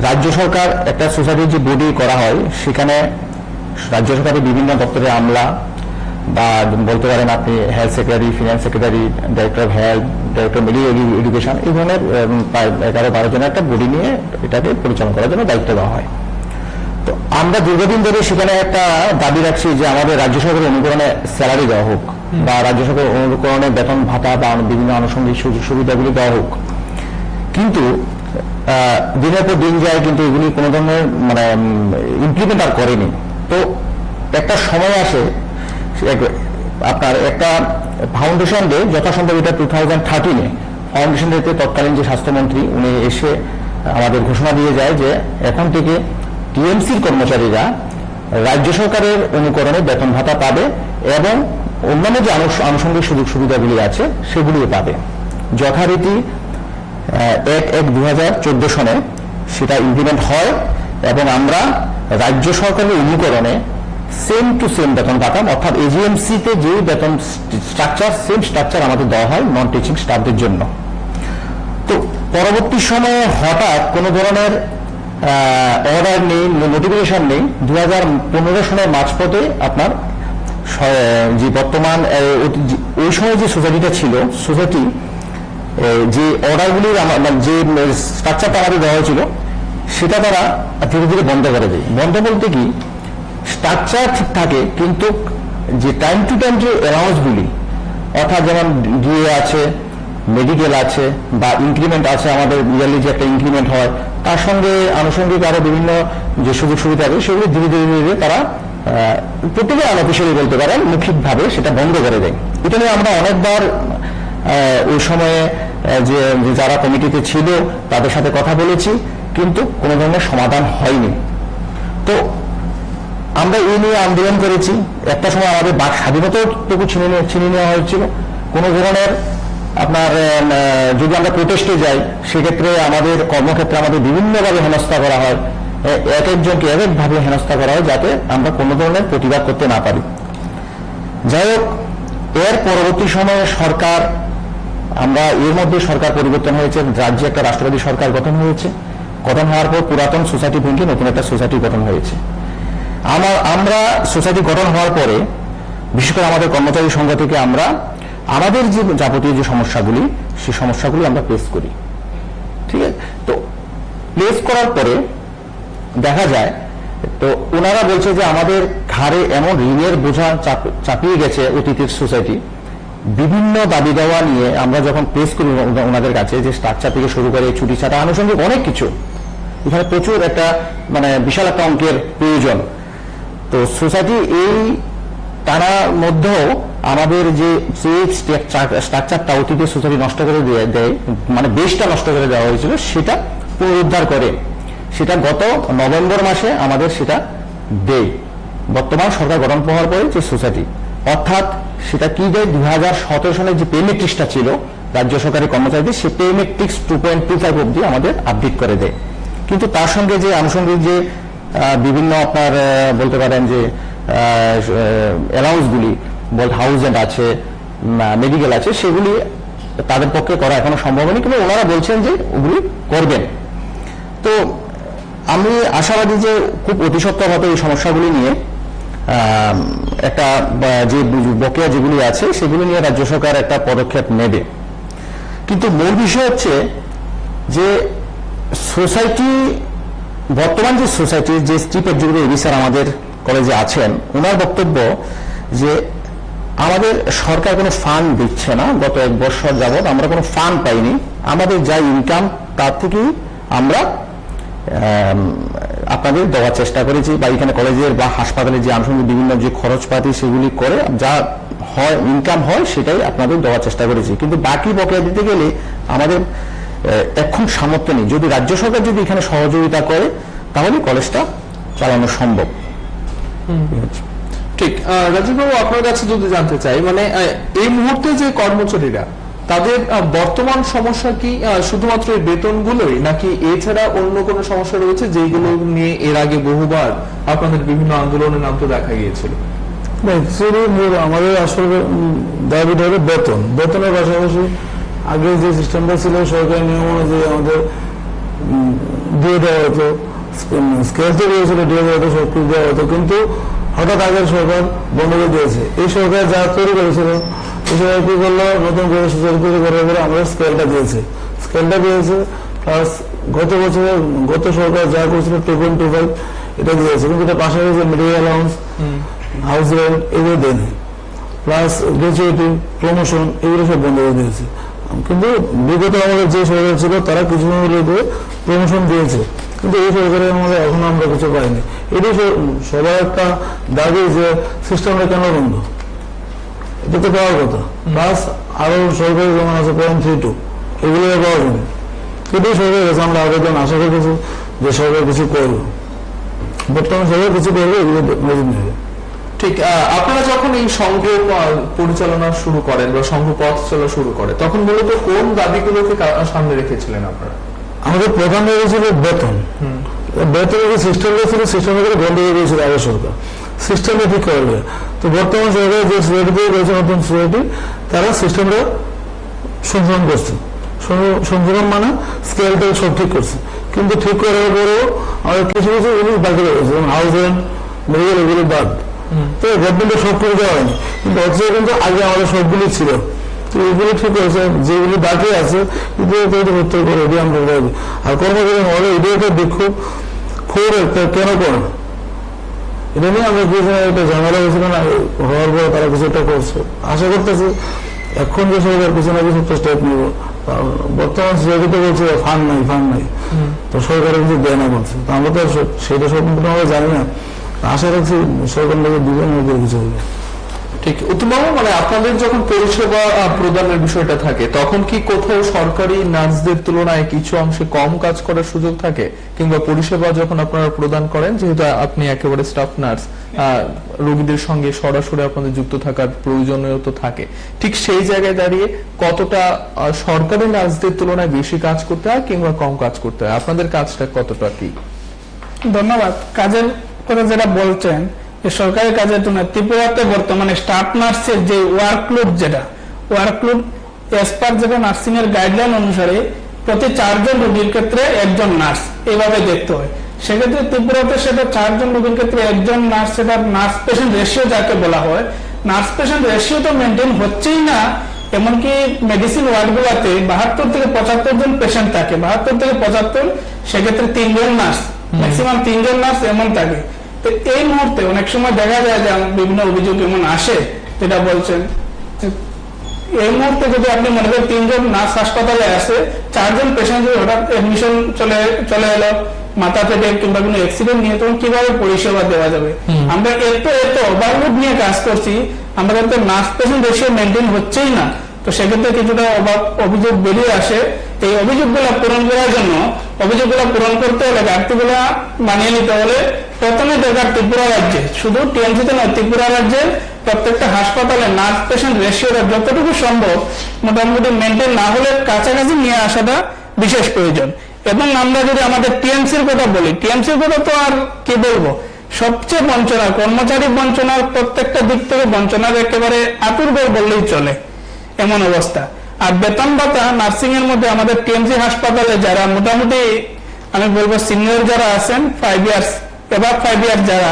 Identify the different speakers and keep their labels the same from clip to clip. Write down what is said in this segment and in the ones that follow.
Speaker 1: রাজ্য সরকার একটা সোসাইটির যে বডি করা হয় সেখানে রাজ্য সরকারের বিভিন্ন দপ্তরে আমলা বা বলতে পারেন আপনি health secretary, finance secretary, director of health, director medical education, এই ধরনের প্রায় 11-12 জনের একটা বডি নিয়ে এটাকে পরিচালনা করার জন্য দায়িত্ব দেওয়া হয়। তো আমরা দীর্ঘদিন ধরে সেখানে একটা দাবি রাখছি যে আমাদের রাজ্য সরকারের অনুকরণে স্যালারি দেওয়া হোক বা রাজ্য সরকারের অনুকরণে বেতন ভাতা বা বিভিন্ন আনুষঙ্গিক সুযোগ সুবিধাগুলি দেওয়া হোক, কিন্তু দিনের পর দিন যায় কিন্তু এগুলি কোনো ধরনের মানে ইমপ্লিমেন্ট আর করেনি। তো একটা সময় আসে আপনার একটা ফাউন্ডেশন ডে, যথাসম্ভব এটা 2013-এ ফাউন্ডেশন ডেতে তৎকালীন যে স্বাস্থ্যমন্ত্রী উনি এসে আমাদের ঘোষণা দিয়ে যায় যে এখন থেকে টিএমসির কর্মচারীরা রাজ্য সরকারের অনুকরণে বেতন ভাতা পাবে এবং অন্যান্য যে আনুষঙ্গিক সুযোগ সুবিধাগুলি আছে সেগুলিও পাবে। যথারীতি 1/1/2014 সনে সেটা ইমপ্লিমেন্ট হয় এবং আমরা রাজ্য সরকারের অনুকরণে সেম টু সেম বেতন পাতাম, অর্থাৎ এজিএমসিতে যে বেতন স্ট্রাকচার সেম স্ট্রাকচার আমাদের দেওয়া হয় নন টিচিং স্টাফদের জন্য। তো পরবর্তী সময়ে হঠাৎ কোনো ধরনের অর্ডার নেই, নোটিফিকেশন নেই। 2015 সনের মাঝপথে আপনার যে বর্তমান ওই সময় যে সোসাইটিটা ছিল, সোসাইটি যে অর্ডারগুলির যে স্ট্রাকচারটা আমাদের দেওয়া হয়েছিল সেটা তারা ধীরে ধীরে বন্ধ করে দেয়। বন্ধ বলতে কি, স্ট্রাকচার ঠিক থাকে কিন্তু যে টাইম টু টাইম যে অ্যালাউন্সগুলি, অর্থাৎ যেমন ডিএ আছে, মেডিকেল আছে বা ইনক্রিমেন্ট আছে, আমাদের ইয়ারলি যে একটা ইনক্রিমেন্ট হয়, তার সঙ্গে আনুষঙ্গিক আরো বিভিন্ন যে সুযোগ সুবিধা আছে সেগুলি ধীরে ধীরে ধীরে তারা প্রত্যেকে আনঅফিসিয়ালি বলতে পারেন মৌখিকভাবে সেটা বন্ধ করে দেয়। এটা নিয়ে আমরা অনেকবার ওই সময়ে যে যারা কমিটিতে ছিল তাদের সাথে কথা বলেছি, কিন্তু কোনো ধরনের সমাধান হয়নি। তো আমরা এই নিয়ে আন্দোলন করেছি। একটা সময় আমাদের বাক স্বাধীনতাটুকু ছিনিয়ে নেওয়া হয়েছিল। কোনো ধরনের আপনার যদি আমরা প্রোটেস্টে যাই সেক্ষেত্রে আমাদের কর্মক্ষেত্রে আমাদের বিভিন্নভাবে হেনস্থা করা হয়, এক একজনকে এক একভাবে হেনস্থা করা হয় যাতে আমরা কোনো ধরনের প্রতিবাদ করতে না পারি। যাই হোক, এর পরবর্তী সময়ে সরকার, আমরা এর মধ্যে সরকার পরিবর্তন হয়েছে, রাজ্যে একটা রাষ্ট্রবাদী সরকার গঠন হয়েছে। গঠন হওয়ার পর পুরাতন সোসাইটি ভেঙে নতুন একটা সোসাইটি গঠন হয়েছে। আমরা সোসাইটি গঠন হওয়ার পরে বিশেষ করে আমাদের কর্মচারী সংঘ থেকে আমরা আমাদের যে যাবতীয় যে সমস্যাগুলি সেই সমস্যাগুলি আমরা পেশ করি। ঠিক আছে, তো প্লেস করার পরে দেখা যায় তো ওনারা বলছে যে আমাদের ঘাড়ে এমন ঋণের বোঝা চাপিয়ে গেছে অতীতের সোসাইটি। বিভিন্ন দাবি দেওয়া নিয়ে আমরা যখন প্লেস করি ওনাদের কাছে, যে স্ট্রাকচার থেকে শুরু করে ছুটি ছাড়া আনুষঙ্গিক অনেক কিছু, এখানে প্রচুর একটা মানে বিশাল একটা অঙ্কের প্রয়োজন। তো সোসাইটি এই তার মধ্যেও আমাদের যে স্ট্রাকচারটা অতীতের সোসাইটি নষ্ট করে দেয়, মানে বেসটা নষ্ট করে দেওয়া হয়েছিল, সেটা পুনরুদ্ধার করে সেটা গত নভেম্বর মাসে আমাদের সেটা দেয় বর্তমান সরকার গঠন হওয়ার পরে যে সোসাইটি। অর্থাৎ সেটা কি দেয়, 2017 সালে যে পে মেট্রিক্সটা ছিল রাজ্য সরকারি কর্মচারীদের, সেই পে মেট্রিক্স 2.25 অব্দি আমাদের আপডেট করে দেয়। কিন্তু তার সঙ্গে যে আনুষঙ্গিক যে বিভিন্ন আপনার বলতে পারেন যে অ্যালাউন্সগুলি, হাউজেন্ড আছে, মেডিকেল আছে, সেগুলি তাদের পক্ষে করা এখনো সম্ভব হয়নি, কিন্তু ওনারা বলছেন যে ওগুলি করবেন। তো আমি আশাবাদী যে খুব অতি সত্বরভাবে এই সমস্যাগুলি নিয়ে একটা যে বকেয়া যেগুলি আছে সেগুলি নিয়ে রাজ্য সরকার একটা পদক্ষেপ নেবে। কিন্তু মূল বিষয় হচ্ছে যে সোসাইটি, বর্তমান যে সোসাইটির যে চিফ এক্সিকিউটিভ অফিসার আমাদের কলেজে আছেন, ওনার বক্তব্য যে আমাদের সরকার কোনো ফান্ড দিচ্ছে না, গত 1 বছর যাবৎ আমরা কোনো ফান্ড পাইনি, আমাদের যা ইনকাম তার থেকেই আমরা আপনাদের দেওয়ার চেষ্টা করেছি, বা এখানে কলেজের বা হাসপাতালে যে আনুষঙ্গিক বিভিন্ন যে খরচপাতি সেগুলি করে যা হয় ইনকাম হয় সেটাই আপনাদের দেওয়ার চেষ্টা করেছি। কিন্তু বাকি বকেয়া দিতে গেলে আমাদের এখন সামর্থ্য নেই। যদি রাজ্য সরকার যদি এখানে সহযোগিতা করে তাহলে কলেজটা চালানো সম্ভব।
Speaker 2: ঠিক। রাজীব বাবু, আপনার কাছে যদি জানতে চাই, মানে এই মুহূর্তে যে কর্মচারীরা তাদের বর্তমান সমস্যা কি শুধুমাত্র এই বেতনগুলোই, নাকি এছাড়া অন্য কোনো সমস্যা রয়েছে যেগুলো নিয়ে এর আগে বহুবার আপনাদের বিভিন্ন আন্দোলনে নামতে দেখা গিয়েছিল?
Speaker 3: আমাদের আসলে দাবিটা হলো বেতনের পাশাপাশি আগে যে সিস্টেমটা ছিল সরকারি নিয়ম অনুযায়ী আমাদের দিয়ে দেওয়া হতো, স্কেল তো দিয়েছিল, দিয়ে দেওয়া হতো, সবকিছু দেওয়া হতো, কিন্তু হঠাৎ আগের সরকার বন্ধ করে দিয়েছে। এই সরকার যা তৈরি করেছিল, এই সরকার কি করলো, নতুন করে সুযোগ তৈরি করার পরে আমরা স্কেলটা দিয়েছে, প্লাস গত সরকার যা করেছিল 2.25 এটা দিয়েছে, কিন্তু এটা পাশাপাশি মেডিকেল অ্যালাউন্স, হাউস রেন্ট এগুলো দেয়নি, প্লাস গ্র্যাচুইটি, প্রমোশন এগুলো সব বন্ধ করে দিয়েছে। কিন্তু বিগত আমাদের যে সরকার ছিল তারা কিছু প্রমোশন দিয়েছে, কিন্তু এই সরকারে আমাদের এখন আমরা কিছু পাইনি। এটাই সবার একটা দাবি যে সিস্টেমটা কেন বন্ধ, এটা তো পাওয়ার কথা। প্লাস আরো সরকারি যেমন আছে 0.32 এগুলো পাওয়া যাবে, এটাই সরকারের কাছে আমরা আবেদন আশা করতেছি যে সরকার কিছু করবে, বর্তমান সরকার কিছু করবে, এগুলো নজর নেবে।
Speaker 2: ঠিক, আপনারা যখন এই সংঘ পরিচালনা শুরু করেন বা সংঘ পথ চলা শুরু করে, তখন মূলত কোন দাবিগুলোকে সামনে রেখেছিলেন আপনারা?
Speaker 3: আমাদের প্রধান দাবি ছিল বেতন। বেতনের যে সিস্টেমটা ছিল, সিস্টেমটা করে বন্ধ করে দিয়েছিল আগের সরকার, সিস্টেমটা ঠিক করবে। তো বর্তমান সরকার যে সোসাইটি তৈরি করেছে, নতুন সোসাইটি, তারা সিস্টেমটা সংশোধন করছে। সংশোধন মানে স্কেলটা সব ঠিক করছে, কিন্তু ঠিক করার পরেও আমাদের কিছু কিছু জিনিস বাকি রয়েছে, যেমন হাউস রেন্ট, মেডিকেল এগুলো বাদ। তো গভর্নমেন্টের সব করে দেওয়া হয়নি, কিন্তু অথচ কিন্তু আগে আমাদের সবগুলি ছিল। তো এগুলো ঠিক হয়েছে, যেগুলি বাকি আছে এগুলো উত্তর করে এটি আমরা দেবো। আর কর্মচারী হলে এটাই একটা বিক্ষোভ একটা কেন করেন, এটা নিয়ে আমরা কিছু একটা ঝামেলা হয়েছিল না, হওয়ার পর তারা কিছু একটা করছে। আশা করতেছি এখন যে সরকার কিছু না কিছু একটা স্টেপ নিব। বর্তমান সোসাইটিতে বলছে ফান্ড নাই, তো সরকারের কিছু দেয় না বলছে, তো আমরা তো সেটা সম্পূর্ণভাবে জানি না। আশা রাখছি সরকার থেকে দিবেন, কিছু হবে।
Speaker 2: ঠিক, উত্তমবাবু, মানে আপনাদের যখন পরিষেবা প্রদানের বিষয়টা থাকে, তখন কি কোথাও সরকারি নার্সদের তুলনায় কিছু অংশে কম কাজ করার সুযোগ থাকে, কিংবা পরিষেবা যখন আপনারা প্রদান করেন, যেহেতু আপনি একেবারে স্টাফ নার্স, রোগীদের সঙ্গে সরাসরি আপনাদের যুক্ত থাকার প্রয়োজনীয়তা থাকে, ঠিক সেই জায়গায় দাঁড়িয়ে কতটা সরকারি নার্সদের তুলনায় বেশি কাজ করতে হয় কিংবা কম কাজ করতে হয়, আপনাদের কাজটা কতটা কি?
Speaker 4: ধন্যবাদ। কাজের কথা যেটা বলছেন, সরকারি কাজের জন্য ত্রিপুরাতে বর্তমানে স্টাফ নার্সের যে ওয়ার্কলোড এস পার যেটা নার্সিং এর গাইডলাইন অনুসারে প্রতি 4 জন রোগীর ক্ষেত্রে একজন নার্স এইভাবে দেখতে হয়। সেক্ষেত্রে ত্রিপুরাতে সেটা 4 জন রোগীর ক্ষেত্রে একজন নার্স, সেটা নার্স পেশেন্ট রেশিও যাকে বলা হয়, নার্স পেশেন্ট রেশিও তো মেনটেন হচ্ছেই না। এমনকি মেডিসিন ওয়ার্ডগুলোতে 72 থেকে 75 জন পেশেন্ট থাকে, 72 থেকে 75, সেক্ষেত্রে 3 জন নার্স, ম্যাক্সিমাম 3 জন নার্স এমন থাকে। তো এই মুহূর্তে অনেক সময় দেখা যায় যে বিভিন্ন অভিযোগ এমন আসে, যেটা বলছেন, এই মুহূর্তে যদি আপনি মনে করেন 3 জন নার্স হাসপাতালে আসে, 4 জন পেশেন্ট যদি হঠাৎ এডমিশন চলে এলো মাথা পেটে কিংবা কোনো অ্যাক্সিডেন্ট নিয়ে, তখন কিভাবে পরিষেবা দেওয়া যাবে? আমরা এত ওভারলোড নিয়ে কাজ করছি, আমাদের তো নার্স পেশেন্ট রেশিও মেনটেন হচ্ছেই না। তো সেক্ষেত্রে কিছুটা অভিযোগ বেরিয়ে আসে। এই অভিযোগগুলো পূরণ করার জন্য, অভিযোগগুলো পূরণ করতে হলে, ঘাটতিগুলো মানিয়ে নিতে হলে প্রথমে দরকার ত্রিপুরা রাজ্যে, শুধু টিএমসিতে নয়, ত্রিপুরা রাজ্যের প্রত্যেকটা হাসপাতালে নার্স পেশেন্ট রেশিওটা যতটুকু সম্ভব মোটামুটি মেনটেন না হলে কাছাকাছি নিয়ে আসাটা বিশেষ প্রয়োজন। এবং আমরা যদি আমাদের টিএমসির কথা বলি, টিএমসির কথা তো আর কি বলবো, সবচেয়ে বঞ্চনা, কর্মচারী বঞ্চনার প্রত্যেকটা দিক থেকে বঞ্চনার একেবারে আতুরঘর বললেই চলে, এমন অবস্থা। আর বেতন ভাতা নার্সিং এর মধ্যে আমাদের টিএমসি হাসপাতালে যারা মোটামুটি আমি বলবো সিনিয়র যারা আছেন, 5 ইয়ার্স এবার 5 ইয়ার্স যারা,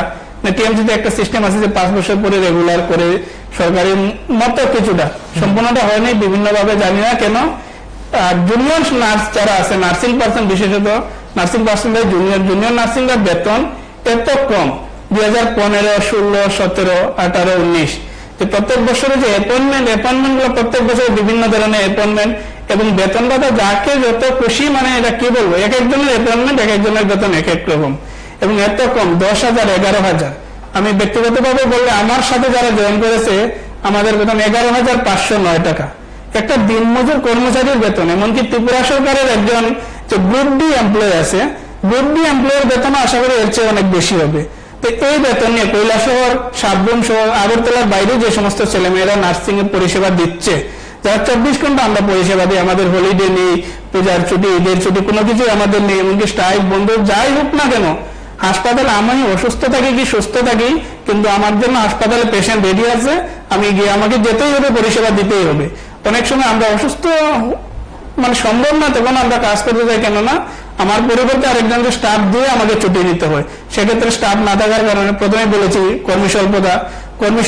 Speaker 4: টিএমসিতে একটা সিস্টেম আছে যে 5 বছর পরে রেগুলার করে সরকারি মতো কিছুটা, সম্পূর্ণটা হয়নি বিভিন্নভাবে, জানি না কেন। আর জুনিয়র নার্স যারা আছে, নার্সিং পার্সন, বিশেষত নার্সিং পার্সন জুনিয়র নার্সিং এর বেতন এত কম, 2015, 16, 17, 18, 19, যে প্রত্যেক বছরে যে অ্যাপয়েন্টমেন্ট গুলো প্রত্যেক বছর বিভিন্ন ধরনের অ্যাপয়েন্টমেন্ট এবং বেতন ভাতা যাকে যত খুশি, মানে এটা কি বলবো, এক একজনের অ্যাপয়েন্টমেন্ট, এক একজনের বেতন এক এক রকম, এবং এত কম, 10,000, 11,000। আমি ব্যক্তিগতভাবে বললে আমার সাথে যারা জয়েন করেছে, আমাদের বেতন 11,509 টাকা, একটা দিনমজুর কর্মচারীর বেতন। এমনকি ত্রিপুরা সরকারের একজন যে গ্রুপ ডি এমপ্লয় আছে, গ্রুপ ডি এমপ্লয়ের বেতন আশা করি এর চেয়ে অনেক বেশি হবে। তো এই বেতন নিয়ে কৈলাসহর, সাবরুম সহ আগরতলার বাইরে যে সমস্ত ছেলেমেয়েরা নার্সিং এর পরিষেবা দিচ্ছে, যারা 24 ঘন্টা আমরা পরিষেবা দিই, আমাদের হলিডে নেই, পূজার ছুটি, ঈদের ছুটি, কোনো কিছু আমাদের নেই, এমনকি স্ট্রাইক বন্ধ যাই হোক না কেন, হাসপাতালে আমি অসুস্থ থাকি কি সুস্থ থাকি, কিন্তু আমার জন্য হাসপাতালে পেশেন্ট রেডি আছে, আমি গিয়ে আমাকে যেতেই হবে, পরিষেবা দিতেই হবে। অনেক সময় আমরা অসুস্থ মানে সম্ভব না, তখন আমরা কাজ করতে যাই, কেননা আমার পরিবর্তে আরেকজনকে স্টাফ দিয়ে আমাকে ছুটি নিতে হয়। সেক্ষেত্রে স্টাফ না থাকার কারণে প্রথমে বলেছি কর্মী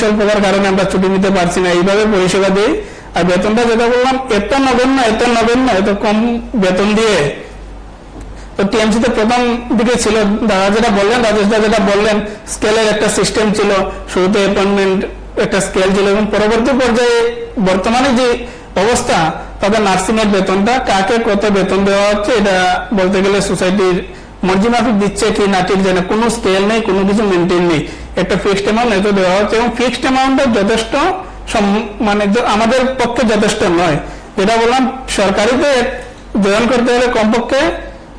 Speaker 4: স্বল্পতার কারণে আমরা ছুটি নিতে পারছি না, এইভাবে পরিষেবা দিই। আর বেতনটা যেটা বললাম এত নগণ্য এত কম বেতন দিয়ে, তো টিএমসি তে প্রথম দিকে ছিল দাদা যেটা বললেন, রাজেশ দা যেটা বললেন, স্কেলের একটা সিস্টেম ছিল, শুরুতে অ্যাপয়েন্টমেন্ট একটা স্কেল ছিল, এবং পরবর্তী পর্যায়ে বর্তমানে যে অবস্থা তাদের নার্সিং এর বেতনটা কাকে কত বেতন দেওয়া হচ্ছে এটা বলতে গেলে সোসাইটির মর্জি মাফিক দিচ্ছে কি না ঠিক জানে, কোনো স্কেল নেই, কোনো কিছু মেনটেন নেই, একটা ফিক্সড অ্যামাউন্ট এত দেওয়া হচ্ছে, এবং ফিক্সড অ্যামাউন্টটা যথেষ্ট মানে আমাদের পক্ষে যথেষ্ট নয়। যেটা বললাম সরকারিতে জয়েন করতে হলে কমপক্ষে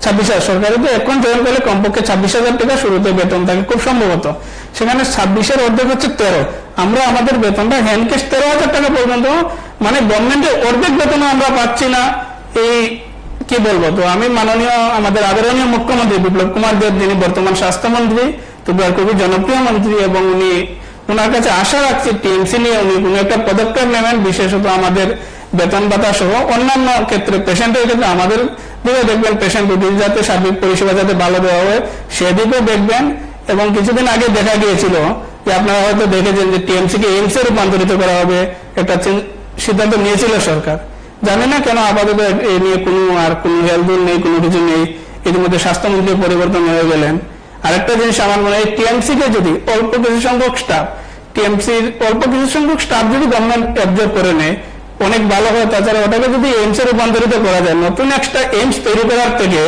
Speaker 4: 26,000, সরকারিতে এখন জয়েন করলে কমপক্ষে 26,000 টাকা শুরুতে বেতন থাকে খুব সম্ভবত, সেখানে 26-এর অর্ধেক হচ্ছে 13। আমরা আমাদের বেতনটা হ্যান্ড ক্যাশ 13,000 টাকা পর্যন্ত, মানে গভর্নমেন্টের অর্ধেক বেতন আমরা পাচ্ছি না। এই কি বলবো, তো আমি মাননীয় আমাদের আদরণীয় মুখ্যমন্ত্রী বিপ্লব কুমার দেব, যিনি বর্তমান স্বাস্থ্যমন্ত্রী, ত্রিপুরার খুবই জনপ্রিয় মন্ত্রী, এবং ওনার কাছে আশা রাখছি টিএমসি নিয়ে উনি কোনো একটা পদক্ষেপ নেবেন, বিশেষত আমাদের বেতন ভাতা সহ অন্যান্য ক্ষেত্রে, পেশেন্টের ক্ষেত্রে আমাদের দিকে দেখবেন, পেশেন্ট রুগীর যাতে সার্বিক পরিষেবা যাতে ভালো দেওয়া হয় সেদিকেও দেখবেন। এবং কিছুদিন আগে দেখা গিয়েছিল যে আপনারা হয়তো দেখেছেন যে টিএমসি কে এইমসে রূপান্তরিত করা হবে, একটা সিদ্ধান্ত নিয়েছিল সরকার। জানি না কেন আপাতত এই নিয়ে কোনো হেলথ নেই, কোনো কিছু নেই। ইতিমধ্যে স্বাস্থ্যমন্ত্রী পরিবর্তন হয়ে গেলেন। আরেকটা জিনিস আমার মনে হয়, টিএমসি কে যদি অল্প কিছু সংখ্যক স্টাফ যদি গভর্নমেন্ট অ্যাবজর্ব করে নেয় অনেক ভালো হয়। তাছাড়া ওটাকে যদি এইমস এ রূপান্তরিত করা যায়, নতুন একটা এইমস তৈরি করার থেকে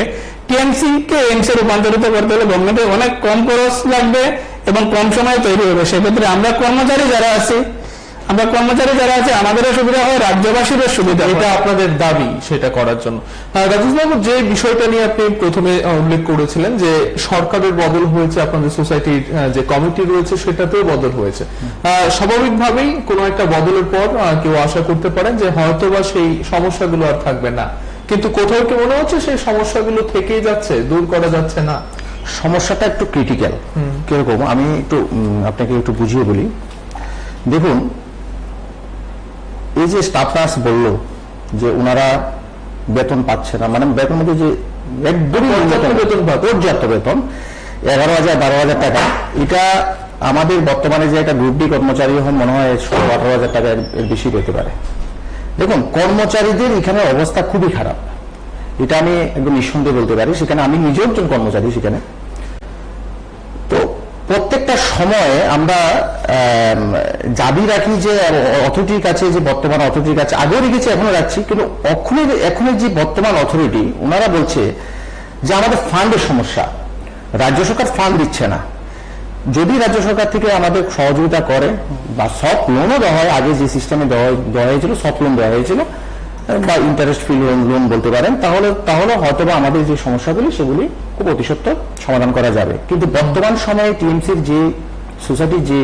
Speaker 4: টিএমসি কে এইমস এ রূপান্তরিত করতে হলে গভর্নমেন্টের অনেক কম খরচ লাগবে এবং কম সময়ে তৈরি হবে। সেক্ষেত্রে আমরা কর্মচারী যারা আছি আমাদেরও সুবিধা হয়, রাজ্যবাসীরও সুবিধা হয়।
Speaker 2: এটা আপনাদের দাবি সেটা করার জন্য। রাজেশ বাবু, যে বিষয়টা নিয়ে আপনি প্রথমে উল্লেখ করেছিলেন যে সরকারের বদল হয়েছে, আপনাদের সোসাইটির যে কমিটি রয়েছে সেটাতেও বদল হয়েছে, স্বাভাবিকভাবেই কোনো একটা বদলের পর কেউ আশা করতে পারেন যে হয়তোবা সেই সমস্যাগুলো আর থাকবে না, কিন্তু কোথাও কি মনে হচ্ছে সেই সমস্যাগুলো থেকেই যাচ্ছে, দূর করা যাচ্ছে না?
Speaker 1: সমস্যাটা একটু ক্রিটিক্যাল। কিরকম আমি একটু আপনাকে একটু বুঝিয়ে বলি। দেখুন, এই যে স্টাফ নার্স বললো যে ওনারা বেতন পাচ্ছে না, মানে বেতন মধ্যে যে একদমই পর্যাপ্ত বেতন 11,000 12,000 টাকা, এটা আমাদের বর্তমানে যে একটা গ্রুপ ডি কর্মচারী হন মনে হয় 17-18,000 টাকা এর বেশি পেতে পারে। দেখুন, কর্মচারীদের এখানে অবস্থা খুবই খারাপ, এটা আমি একদম নিঃসন্দেহে বলতে পারি। সেখানে আমি নিজেও একজন কর্মচারী সেখানে। তো প্রত্যেকটা সময়ে আমরা দাবি রাখি যে অথরিটির কাছে, যে বর্তমান অথরিটির কাছে, আগেও রেখেছি এখনো রাখছি, কিন্তু এখন যে বর্তমান অথরিটি ওনারা বলছে যে আমাদের ফান্ডের সমস্যা, রাজ্য সরকার ফান্ড দিচ্ছে না। যদি রাজ্য সরকার থেকে আমাদের সহযোগিতা করে বা সফট লোনও দেওয়া হয়, আগে যে সিস্টেমে দেওয়া হয়েছিল সফট লোন দেওয়া হয়েছিল বা ইন্টারেস্ট ফ্রি লোন বলতে পারেন, তাহলে হয়তোবা আমাদের যে সমস্যাগুলি সেগুলি খুব অতি সত্বর সমাধান করা যাবে। কিন্তু বর্তমান সময়ে টিএমসির যে সোসাইটি যে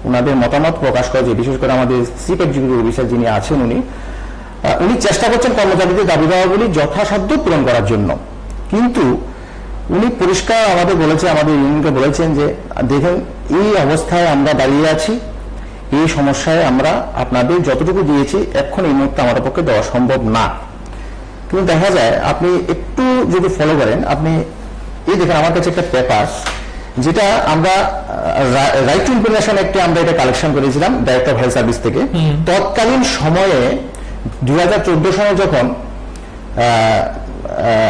Speaker 1: ওনাদের মতামত প্রকাশ করে, যে বিশেষ করে আমাদের চিফ এক্সিকিউটিভ অফিসার যিনি আছেন উনি চেষ্টা করছেন কর্মচারীদের দাবি দাওয়াগুলি যথাসাধ্য পূরণ করার জন্য। কিন্তু উনি পরিষ্কার আমাদের বলেছে, আমাদের ইউনিয়নকে বলেছেন যে দেখেন এই অবস্থায় আমরা দাঁড়িয়ে আছি, এই সমস্যায় আমরা আপনাদের যতটুকু দিয়েছি এখন এই মুহূর্তে আমাদের পক্ষে দেওয়া সম্ভব না। কিন্তু দেখা যায় আপনি একটু যদি ফলো করেন, আপনি এই দেখেন আমার কাছে একটা পেপার, যেটা আমরা রাইট টু ইনফরমেশন একটি আমরা এটা কালেকশন করেছিলাম ডাইরেক্টর অফ হেলথ সার্ভিস থেকে। তৎকালীন সময়ে 2014 সালে যখন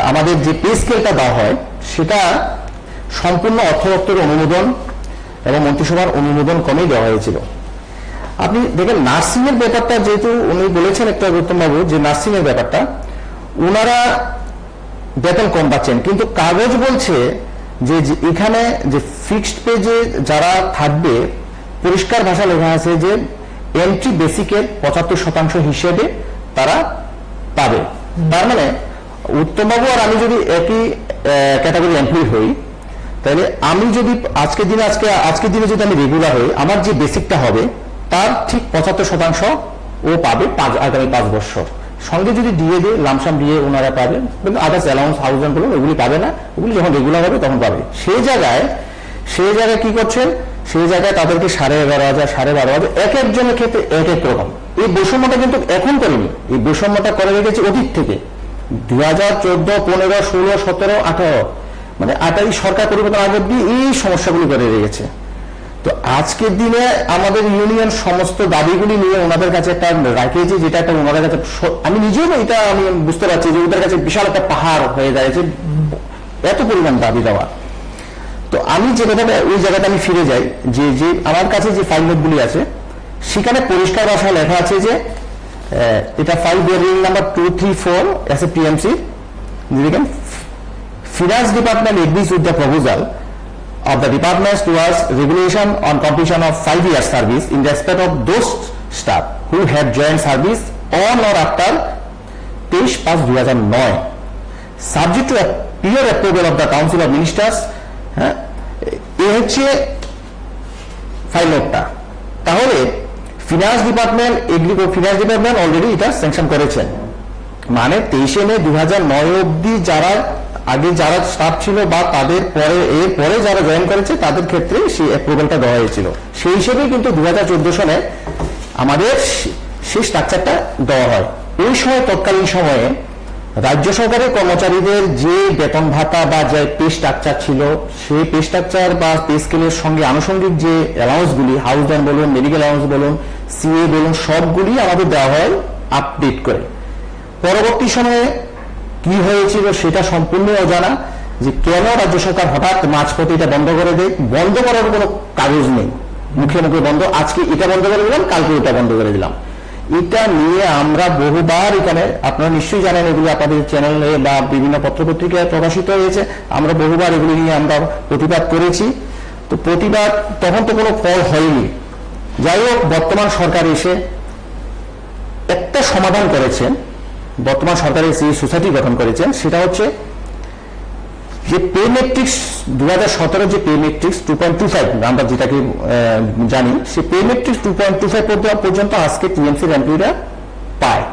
Speaker 1: আমাদের যে পে স্কেলটা দেওয়া হয় সেটা সম্পূর্ণ অর্থ দপ্তরের অনুমোদন এবং মন্ত্রিসভার অনুমোদন কমেই দেওয়া হয়েছিল। আপনি দেখেন নার্সিং এর ব্যাপারটা, যেহেতু উনি বলেছেন একটা গৌতমবাবু যে নার্সিং এর ব্যাপারটা ওনারা বেতন কম পাচ্ছেন, কিন্তু কাগজ বলছে যে এখানে যে ফিক্সড পে যে যারা থাকবে, পরিষ্কার ভাষা লেখা আছে যে এন্ট্রি বেসিকের 75% হিসেবে তারা পাবে। তার মানে উত্তমবাবু আর আমি যদি একই ক্যাটাগরি এমপ্লয়ি হই, তাহলে আমি যদি আজকের দিনে যদি আমি রেগুলার হই, আমার যে বেসিকটা হবে তার ঠিক 75% ও পাবে আগামী 5 বছর। সঙ্গে যদি দিয়ে লামসাম দিয়ে ওনারা পাবে, কিন্তু আদার্স অ্যালাউন্স হাউজেন্ডগুলো ওগুলি পাবে না, ওগুলি যখন রেগুলার হবে তখন পাবে। সেই জায়গায় কি করছেন, সেই জায়গায় তাদেরকে 11,500 12,500 এক একজনের ক্ষেত্রে এক এক রকম। এই বৈষম্যটা কিন্তু এখন করেনি, এই বৈষম্যটা করে রেখেছে অতীত থেকে, 2014, 15, 16, 17, 18 মানে 28 সরকার পরিবর্তন আগে অব্দি এই সমস্যাগুলি করে রেখেছে। তো আজকের দিনে আমাদের ইউনিয়ন সমস্ত দাবিগুলি নিয়ে ওনাদের কাছে একটা রাখিয়েছে, যেটা একটা ওনাদের কাছে আমি নিজেও এটা আমি বুঝতে পারছি যে ওদের কাছে বিশাল একটা পাহাড় হয়ে দাঁড়িয়েছে, এত পরিমাণ দাবি দেওয়া। তো আমি যে কথাটা ওই জায়গাটা আমি ফিরে যাই, যে যে আমার কাছে যে ফাইল নোটগুলি আছে সেখানে পরিষ্কার ভাষায় লেখা আছে যে এটা file bearing number 234 S A TMC, দেখেন Finance Department agrees with the proposal of the departments towards regulation on completion of 5 years service in respect of those staff who have joined service on or after 23/5/2009, subject to a peer approval of the Council of Ministers। এই হচ্ছে file নোটটা। তাহলে finance department already এটা sanction করেছেন, মানে 23 মে 2009 অবধি আগে যারা স্টাফ ছিল বা তাদের পরে যারা জয়েন করেছে তাদের ক্ষেত্রে সেই অ্যাপ্রুভালটা দেওয়া হয়েছিল। সেই হিসেবে কিন্তু 2014 সালে আমাদের সেই স্ট্রাকচারটা দেওয়া হয়। ওই সময় তৎকালীন সময়ে রাজ্য সরকারের কর্মচারীদের যে বেতন ভাতা বা যে পে স্ট্রাকচার ছিল, সেই পে স্ট্রাকচার বা পে স্কেলের সঙ্গে আনুষঙ্গিক যে অ্যালাউন্সগুলি, হাউস রেন্ট বলুন, মেডিকেল অ্যালাউন্স বলুন, সিএ বলুন, সবগুলি আমাদের দেওয়া হয় আপডেট করে। পরবর্তী সময়ে কি হয়েছিল সেটা সম্পূর্ণ অজানা, যে কেন রাজ্য সরকার হঠাৎ মাঝপথে এটা বন্ধ করে দেয়। বন্ধ করার কোনো কাগজ নেই, মুখে মুখে বন্ধ, আজকে এটা বন্ধ করে দিলাম, কালকে এটা বন্ধ করে দিলাম। এটা নিয়ে আমরা বহুবার, এখানে আপনারা নিশ্চয়ই জানেন, এগুলি আপনাদের চ্যানেলে বা বিভিন্ন পত্রপত্রিকায় প্রকাশিত হয়েছে, আমরা বহুবার এগুলি নিয়ে আমরা প্রতিবাদ করেছি। তো প্রতিবাদ তখন তো কোনো ফল হয়নি। যাই হোক, বর্তমান সরকার এসে একটা সমাধান করেছেন। বর্তমান সরকারের যে সোসাইটি গঠন করেছেন সেটা হচ্ছে যে পে মেট্রিক্স 2017 যে পে মেট্রিক্স 2.25 আমরা যেটাকে জানি, সে পে মেট্রিক্স 2.25 পর্যন্ত আজকে টিএমসির এমপ্লয়িরা পায়।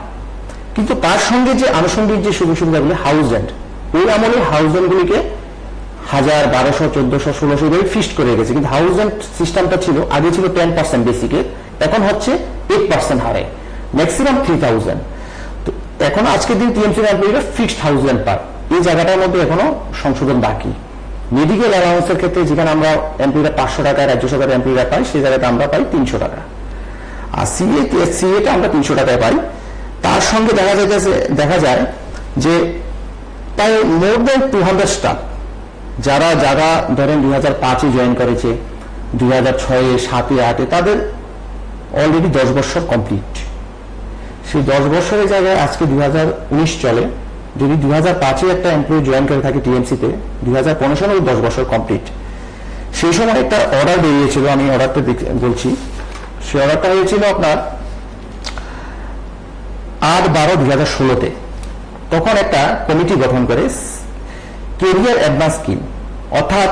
Speaker 1: কিন্তু তার সঙ্গে যে আনুষঙ্গিক যে সুযোগ সুবিধাগুলি, হাউস রেন্ট, ওই আমলে হাউস রেন্টগুলিকে 1000, 1200, 1400, 1600 এভাবে ফিক্সড করে রেখেছে। কিন্তু হাউস রেন্ট সিস্টেমটা ছিল, আগে ছিল 10% বেসিকের, এখন হচ্ছে 8% হারে, ম্যাক্সিমাম 3000। তো এখন আজকের দিন টিএমসির এমপ্লয়িরা ফিক্সড হাউস রেন্ট পায়। এই জায়গাটার মধ্যে এখনো সংশোধন বাকি। মেডিকেল অ্যালাউন্সের ক্ষেত্রে যেখানে আমরা এমপ্লয়িরা 500 টাকায় রাজ্য সরকারের এমপ্লয়িরা পাই, সেই জায়গাতে আমরা পাই 300 টাকা। আর সিএটা আমরা 300 টাকায় পাই। তার সঙ্গে দেখা যায় যে প্রায় মোর দেন 200 স্টাফ যারা ধরেন 2005-এ জয়েন করেছে, 2006-এ, 7-এ, 8-এ, তাদের অলরেডি 10 বছর কমপ্লিট। সেই 10 বছরের জায়গায় আজকে 2019 চলে। যদি 2005-এ একটা এমপ্লয়ি জয়েন করে থাকে টিএমসিতে, 2015 সালে 10 বছর কমপ্লিট। সেই সময় একটা অর্ডার বেরিয়েছিল, আমি অর্ডারটা বলছি। সেই অর্ডারটা হয়েছিল আপনার 8/12/2016-তে। তখন একটা কমিটি গঠন করে ক্যারিয়ার অ্যাডভান্স স্কিম, অর্থাৎ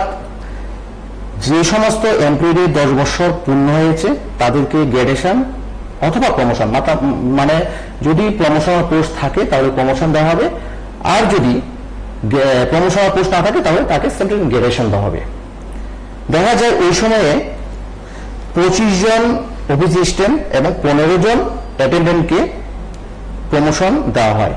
Speaker 1: যে সমস্ত এমপ্লয়িদের 10 বছর পূর্ণ হয়েছে তাদেরকে গ্রেডেশন অথবা প্রমোশন, মানে যদি প্রমোশনাল পোস্ট থাকে তাহলে প্রমোশন দেওয়া হবে, আর যদি প্রমোশনাল পোস্ট না থাকে তাহলে তাকে সেন্ট্রাল গ্রেডেশন দেওয়া হবে। দেখা যায় ওই সময়ে 25 জন অফিস অ্যাসিস্ট্যান্ট এবং 15 জন অ্যাটেন্ডেন্টকে প্রমোশন দেওয়া হয়।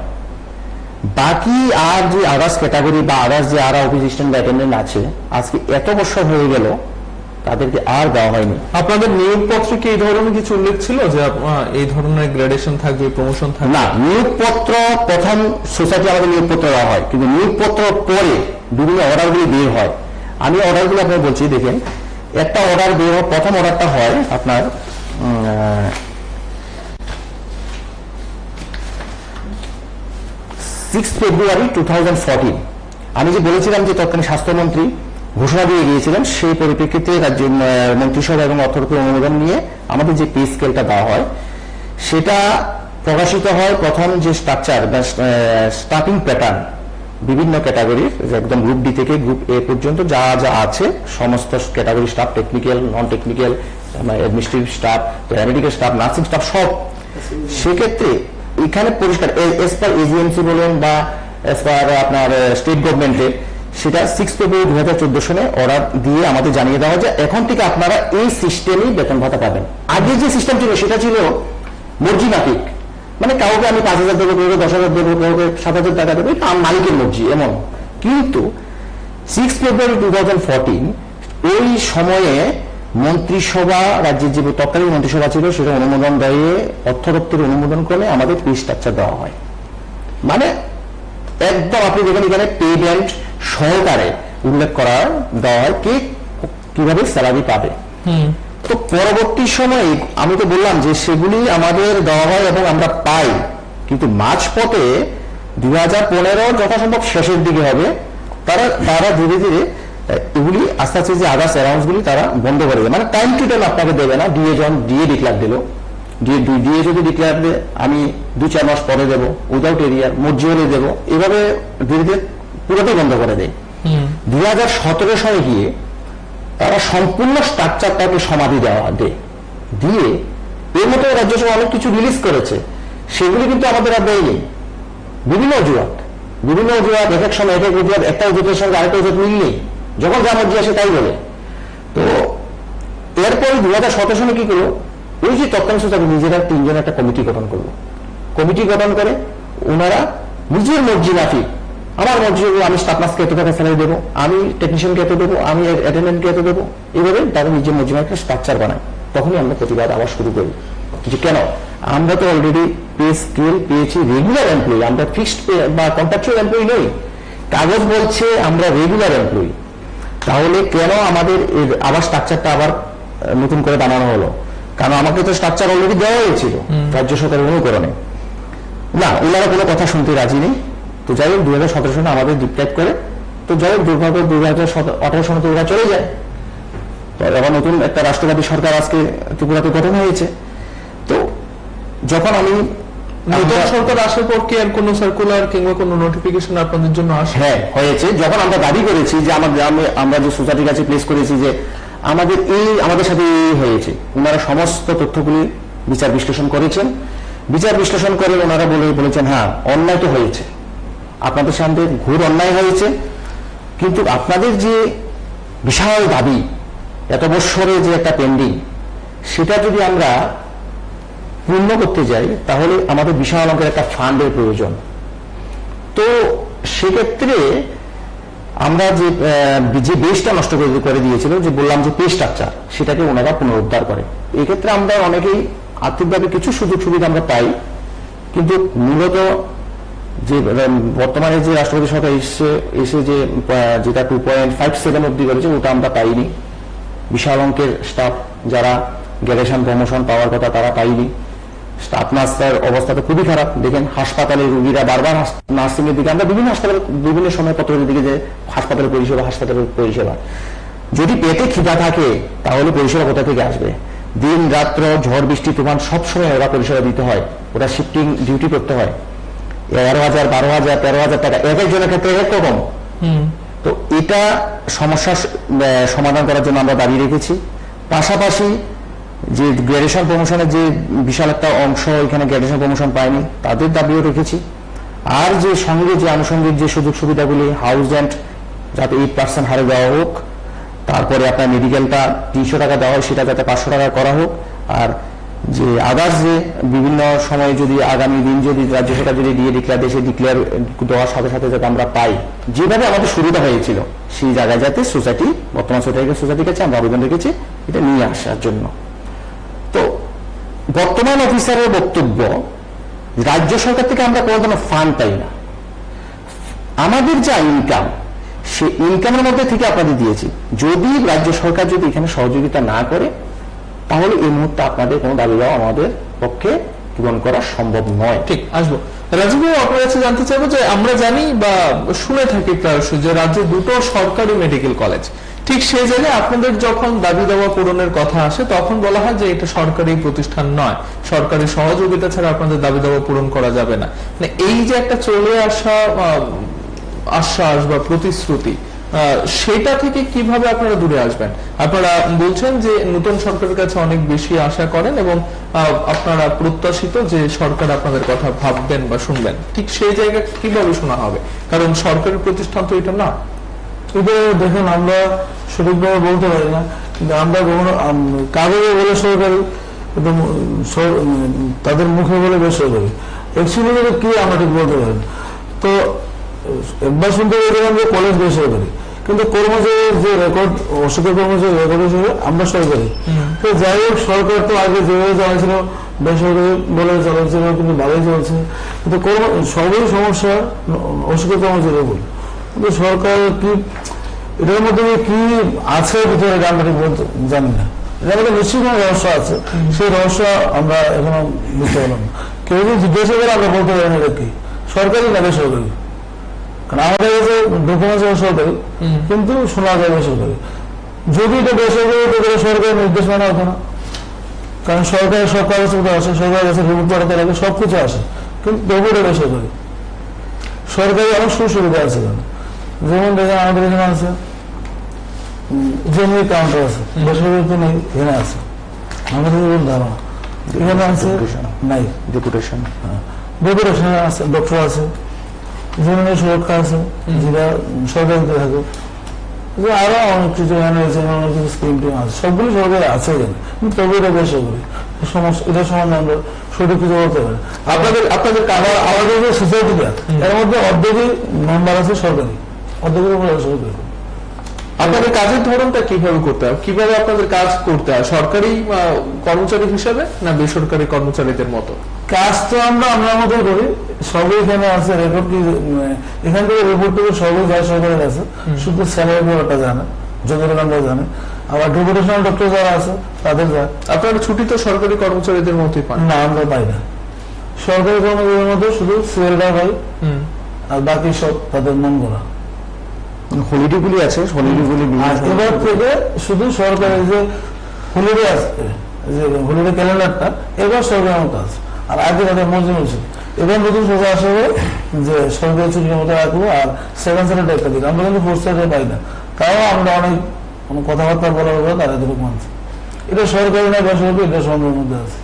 Speaker 1: বাকি আর যে আদার্স ক্যাটাগরি বা আদার্স যে আর অফিস অ্যাসিস্ট্যান্ট বা অ্যাটেন্ডেন্ট আছে, আজকে এত বছর হয়ে গেল তাদেরকে আর দেওয়া হয়নি।
Speaker 2: আপনাদের নিয়োগপত্রে কি এই ধরনের কিছু উল্লেখ ছিল যে এই ধরনের গ্রেডেশন থাকবে, প্রমোশন থাকবে?
Speaker 1: না, নিয়োগপত্র প্রথম সোসাইটি আমাদের নিয়োগপত্র দেওয়া হয়, কিন্তু নিয়োগপত্র পরে বিভিন্ন অর্ডারগুলি বের হয়। আমি অর্ডারগুলো আপনাকে বলছি, দেখেন একটা অর্ডার বের হয়, প্রথম অর্ডারটা হয় আপনার 6 ফেব্রুয়ারি 2014। আমি যে বলেছিলাম যে তৎকালীন স্বাস্থ্যমন্ত্রী ঘোষণা দিয়ে গিয়েছিলেন, সেই পরিপ্রেক্ষিতে রাজ্য মন্ত্রিসভা এবং অর্থনৈতিক অনুমোদন নিয়ে আমাদের যে পে স্কেলটা দেওয়া হয় সেটা প্রকাশিত হয়। প্রথম যে স্ট্রাকচার বা স্টার্টিং প্যাটার্ন বিভিন্ন ক্যাটাগরির, একদম গ্রুপ ডি থেকে গ্রুপ এ পর্যন্ত যা যা আছে সমস্ত category staff, technical, non technical, administrative staff, paramedical staff, nursing staff, সব। সেক্ষেত্রে এখানে পরিষ্কার এস পার এজিএমসি বলুন বা এস পার আপনার স্টেট গভর্নমেন্টের, সেটা 6 ফেব্রুয়ারি 2014 সালে অর্ডার দিয়ে আমাদের জানিয়ে দেওয়া হয় যে এখন থেকে আপনারা এই সিস্টেমেই বেতন ভাতা পাবেন। আগে যে সিস্টেম ছিল সেটা ছিল মর্জি মাফিক, মানে কাউকে আমি 5,000 দেবো, কাউকে 10,000 দেবো, কাউকে 7,000 টাকা দেবো, এটা মালিকের মর্জি এমন। কিন্তু 6 ফেব্রুয়ারি 2014 ওই সময়ে মন্ত্রিসভা, রাজ্যের যে তৎকালীন মন্ত্রিসভা ছিল সেটা অনুমোদন দেয়, অর্থ দপ্তরের অনুমোদন করে আমাদের পে স্ট্রাকচার দেওয়া হয়। মানে একদম আপনি দেখেন এখানে পেমেন্ট সহকারে উল্লেখ করা দেওয়া হয় কে কিভাবে স্যালারি পাবে। তো পরবর্তী সময়ে আমি তো বললাম যে সেগুলি আমাদের দেওয়া হয় এবং আমরা পাই, কিন্তু মাঝপথে 2015 যথাসম্ভব শেষের দিকে হবে তারা ধীরে ধীরে এগুলি আস্তে আস্তে যে আদার্স অ্যালাউন্স গুলি তারা বন্ধ করে দেবে। মানে টাইম টু টাইম আপনাকে দেবে না। ডিএ যখন ডিএ ডিক্লেয়ার দিল, ডিএ যদি ডিক্লেয়ার দেয় আমি 2-4 মাস পরে দেবো, উইদাউট এরিয়ার মর্জি হলে দেবো, এভাবে ধীরে ধীরে পুরোটাই বন্ধ করে দেয়। 2017 সালে গিয়ে তারা সম্পূর্ণ স্ট্রাকচারটাকে সমাধি দিয়ে এর মতো রাজ্য সরকার অনেক কিছু রিলিজ করেছে, সেগুলি কিন্তু আমাদের আর দেয়নি। বিভিন্ন অজুহাত এক এক সময় এক এক অজুহাত, একটা অজুহাতের সঙ্গে আরেকটা অজুহাত মিল নেই, যখন যা মর্জি আসে তাই বলে। তো এরপরে 2017 সালে কি করলো, ওই যে তৎকালীন সোসাইটি নিজেরা 3 জন একটা কমিটি গঠন করলো। কমিটি গঠন করে ওনারা নিজের মর্জি মাফিক, আমার মর্জি আমি স্টাফ নার্সকে এত টাকা স্যালারি দেবো, আমি টেকনিশিয়ানকে এত দেবো, আমি অ্যাটেন্ডেন্টকে এত দেবো, এভাবে তারা নিজের মর্জি মাফিক স্ট্রাকচার বানায়। তখনই আমরা প্রতিবাদ আবার শুরু করি যে কেন আমরা তো অলরেডি পে স্কেল পেয়েছি রেগুলার এমপ্লয়ি, আমরা ফিক্সড পে বা কন্ট্রাকচুয়াল এমপ্লয়ি নই। কাগজ বলছে আমরা রেগুলার এমপ্লয়ি, তাহলে কেন আমাদের আবার স্ট্রাকচারটা আবার নতুন করে বানানো হলো? কারণ আমাকে তো স্ট্রাকচার অলরেডি দেওয়া হয়েছিল রাজ্য সরকারের অনুকরণে। না, ওনারা কোনো কথা শুনতে রাজি নেই। তো যাই হোক 2017 সালে আমাদের ডিক্লেয়ার করে, তো যাই হোক দুর্ভাগ্য 2018 সালে তো ওরা চলে যায়। আবার নতুন একটা রাষ্ট্রবাদী সরকার আজকে ত্রিপুরাতে গঠন হয়েছে। তো যখন আমি
Speaker 2: নতুন সরকার আসার পর কি আর কোনো সার্কুলার কিংবা কোনো নোটিফিকেশন আপনাদের জন্য আসে?
Speaker 1: হ্যাঁ হয়েছে। যখন আমরা দাবি করেছি যে আমার গ্রামে আমরা যে সোসাইটির কাছে প্লেস করেছি যে আমাদের সাথে এই হয়েছে, ওনারা সমস্ত তথ্যগুলি বিচার বিশ্লেষণ করেছেন। বিচার বিশ্লেষণ করে ওনারা বলেছেন হ্যাঁ অন্যায় তো হয়েছে, আপনাদের সামনে ঘোর অন্যায় হয়েছে, কিন্তু আপনাদের যে বিশাল দাবি এত বৎসরে যে একটা পেন্ডিং, সেটা যদি আমরা পূর্ণ করতে যাই তাহলে আমাদের বিশাল অঙ্কের একটা ফান্ডের প্রয়োজন। তো সেক্ষেত্রে আমরা যে বেসটা নষ্ট করে দিয়েছিল, যে বললাম যে পে স্ট্রাকচার, সেটাকে ওনারা পুনরুদ্ধার করে। এক্ষেত্রে আমরা অনেকেই আর্থিকভাবে কিছু সুযোগ সুবিধা আমরা পাই, কিন্তু মূলত যে বর্তমানে যে রাষ্ট্রপতি সরকার এসে যেটা 2.57 অব্দি করেছে ওটা আমরা পাইনি। বিশাল অঙ্কের স্টাফ যারা গ্র্যাজুয়েশন প্রমোশন পাওয়ার কথা তারা পাইনি। স্টাফ নার্সের অবস্থা তো খুবই খারাপ। দেখেন হাসপাতালে রোগীরা বারবার নার্সিং এর দিকে, আমরা বিভিন্ন হাসপাতালে বিভিন্ন সময় পত্রের দিকে যে হাসপাতালের পরিষেবা যদি পেটে খিদা থাকে তাহলে পরিষেবা কোথা থেকে আসবে? দিন রাত্র ঝড় বৃষ্টি তুফান সবসময় ওরা পরিষেবা দিতে হয়, ওরা শিফটিং ডিউটি করতে হয়। 11,000 12,000 13,000 টাকা এক একজনের ক্ষেত্রে এক রকম। তো এটা সমস্যার সমাধান করার জন্য আমরা দাবি রেখেছি। পাশাপাশি যে গ্র্যাজুয়েশন প্রমোশনের যে বিশাল একটা অংশ এখানে গ্র্যাজুয়েশন প্রমোশন পায়নি তাদের দাবিও রেখেছি। আর যে সঙ্গে যে আনুষঙ্গিক যে সুযোগ সুবিধাগুলি হাউস রেন্ট যাতে 8% হারে দেওয়া হোক, তারপরে আপনার মেডিকেলটা 300 টাকা দেওয়া হয় সেটা যাতে 500 টাকা করা হোক। আর যে আদার্স যে বিভিন্ন সময় যদি আগামী দিন যদি রাজ্য সরকার যদি ডিক্লেয়ার দেওয়ার সাথে সাথে যাতে আমরা পাই, যেভাবে আমাদের সুবিধা হয়েছিল সেই জায়গায় যাতে সোসাইটি বর্তমান সোসাইটির কাছে আমরা আবেদন রেখেছি এটা নিয়ে আসার জন্য। তো বর্তমান অফিসারের বক্তব্য, রাজ্য সরকার থেকে আমরা কোনো ধরনের ফান্ড পাই না, আমাদের যা ইনকাম সেই ইনকামের মধ্যে থেকে আপনাদের দিয়েছি। যদি রাজ্য সরকার যদি এখানে সহযোগিতা না করে তাহলে এই মুহূর্তে আপনাদের কোনো দাবি দেওয়া আমাদের পক্ষে পূরণ করা সম্ভব নয়।
Speaker 2: ঠিক, আসবো। রাজীব বাবু, আপনার কাছে জানতে চাইবো যে আমরা জানি বা শুনে থাকি প্রায়শই যে রাজ্যে 2টো সরকারি মেডিকেল কলেজ, ঠিক সেই জায়গায় আপনাদের যখন দাবি দেওয়া পূরণের কথা আসে তখন বলা হয় যে এটা সরকারি প্রতিষ্ঠান নয়, সরকারি সহযোগিতা ছাড়া আপনাদের দাবি দেওয়া পূরণ করা যাবে না। মানে এই যে একটা চলে আসা আশ্বাস বা প্রতিশ্রুতি, সেটা থেকে কিভাবে আপনারা দূরে আসবেন? আপনারা বলছেন যে নতুন সরকারের কাছে অনেক বেশি আশা করেন এবং আপনারা প্রত্যাশিত যে সরকার আপনাদের কথা ভাববেন বা শুনবেন, ঠিক সেই জায়গা কিভাবে শোনা হবে? কারণ সরকারি প্রতিষ্ঠান তো এটা না।
Speaker 3: এটা দেখেন আমরা সঠিকভাবে বলতে পারি না, কিন্তু আমরা কখনো কাগজে বলে সরকারি, তাদের মুখে বলে বেসরকারি। অ্যাকচুয়ালি কি আমরা ঠিক বলতে পারি না। তো একবার শুনতে পেয়েছিলাম যে কলেজ বেসরকারি, কিন্তু কর্মচারীর যে রেকর্ড, অসুখের কর্মচারী রেকর্ড হিসেবে আমরা সরকারি। তো যাই হোক, সরকার তো আগে যেভাবে চালাচ্ছিল বেসরকারি বলে চালাচ্ছিল, কিন্তু ভালোই চলছে। কিন্তু সবই সমস্যা অসুখের কর্মচারী বলে। কিন্তু সরকার কি এটার মধ্যে কি আছে ভিতরে আমরা ঠিক বলতে জানি না। এটার মধ্যে নিশ্চয়ই কোনো রহস্য আছে, সেই রহস্য আমরা এখনো বুঝতে পারলাম না। কেউ যদি জিজ্ঞাসা করে আমরা বলতে পারি না এটা কি সরকারি না বেসরকারি। কারণ আমাদের কাছে ডকুমেন্টস সরকারি, কিন্তু শোনা যায় বেসরকারি। যদি এটা বেসরকারি তো সরকারের নির্দেশ মানা হতো না, কারণ সরকারের সব কাগজপত্র আসে, সরকারের কাছে রিপোর্ট পাঠাতে লাগে, সবকিছু আসে, কিন্তু তবু এটা বেসরকারি। সরকারি অনেক সুযোগ সুবিধা আছে এখানে, যেমন দেখেন আমাদের এখানে আছে জেনারেল কাউন্টার আছে, বেসরকারি তো নেই, এখানে আছে আমাদের ধারণা। এখানে আছে নাই
Speaker 1: ডেপুটেশন,
Speaker 3: ডেপুটেশন আছে, ডক্টর আছে, জেনারেল সুরক্ষা আছে যেটা সরকারিতে থাকে, আরো অনেক কিছু এখানে আছে, অনেক কিছু স্কিম টিম আছে, সবগুলো সরকারি আছে এখানে, কিন্তু তবু এটা বেসরকারি। এটা সম্বন্ধে আমরা সঠিক কিছু বলতে পারি। আপনাদের আমাদের যে সোসাইটিটা, এর মধ্যে অর্ধেকই মেম্বার আছে সরকারি, অর্ধেকের উপরে সরকারি।
Speaker 2: আপনাদের কাজের ধরনটা কিভাবে করতে হয়, কিভাবে আপনাদের কাজ করতে হয়, সরকারি কর্মচারী হিসেবে না বেসরকারি কর্মচারীদের মতো?
Speaker 3: কাজ তো আমরা মতো করি, সবই এখানে আছে রেকর্ড। কি এখান থেকে রিপোর্ট থেকে সবই যায় সরকারের কাছে, শুধু স্যালারি ব্যাপারটা জানে, যতটুকু আমরা জানি। আবার ডেপুটেশনাল ডক্টর যারা আছে তাদের যায়।
Speaker 2: আপনারা ছুটি তো সরকারি কর্মচারীদের মতোই পান?
Speaker 3: না, আমরা পাই না। সরকারি কর্মচারীর মধ্যে শুধু সিএলটা পাই, আর বাকি সব তাদের মন করা।
Speaker 1: হলিডে গুলি আছে, হলিডে গুলি
Speaker 3: এবার থেকে শুধু সরকারের যে হলিডে আছে, যে হলিডে ক্যালেন্ডারটা, এবার সরকারের মতো আছে। আর আগে তাদের মর্জি ছিল, এবার নতুন সোজা আসবে যে সরকারি ছুটির মতো রাখবো, আর সেকেন্ড স্যাটারডে একটা দিন। আমরা কিন্তু ফোর্থ স্যাটারডে পাই না, তাও আমরা অনেক কথাবার্তা বলার উপরে তারা এতটুকু মানছে। এটা সরকারি না বেসরকারি, এটা সন্দেহের মধ্যে আছে।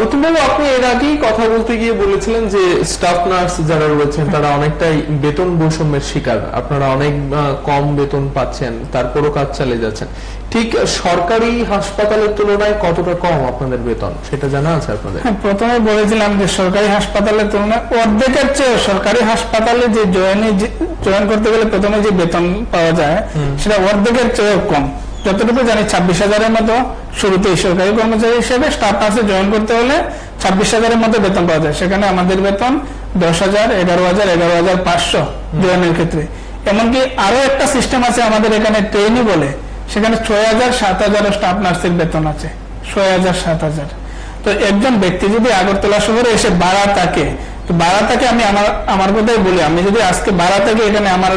Speaker 2: অতুলবাবু, আপনি এর আগেই কথা বলতে গিয়ে বলেছিলেন যে স্টাফ নার্স যারা রয়েছেন তারা অনেকটাই বেতন বৈষম্যের শিকার, আপনারা অনেক কম বেতন পাচ্ছেন, তারপরও কাজ চালিয়ে যাচ্ছেন। ঠিক সরকারি হাসপাতালের তুলনায় কতটা কম আপনাদের বেতন, সেটা জানা আছে আপনাদের?
Speaker 4: প্রথমে বলেছিলাম যে সরকারি হাসপাতালের তুলনায় অর্ধেকের চেয়ে সরকারি হাসপাতালে যে জয়েন করতে গেলে প্রথমে যে বেতন পাওয়া যায় সেটা অর্ধেকের চেয়ে কম। যতটুকু জানি 26,000-এর মতো শুরুতেই সরকারি কর্মচারী হিসেবে স্টাফ নার্সে জয়েন করতে হলে 26,000-এর মতো বেতন পাওয়া যায়। সেখানে আমাদের বেতন 10,000, 11,000, 11,500 জয়েনের ক্ষেত্রে। এমনকি আরো একটা সিস্টেম আছে আমাদের এখানে ট্রেনি বলে, সেখানে 6,000, 7,000 স্টাফ নার্সের বেতন আছে, 6,000, 7,000। তো একজন ব্যক্তি যদি আগরতলা শহরে এসে ভাড়া থাকে, আমি আমার কথাই বলি, আমি যদি আজকে ভাড়া থাকি, এখানে আমার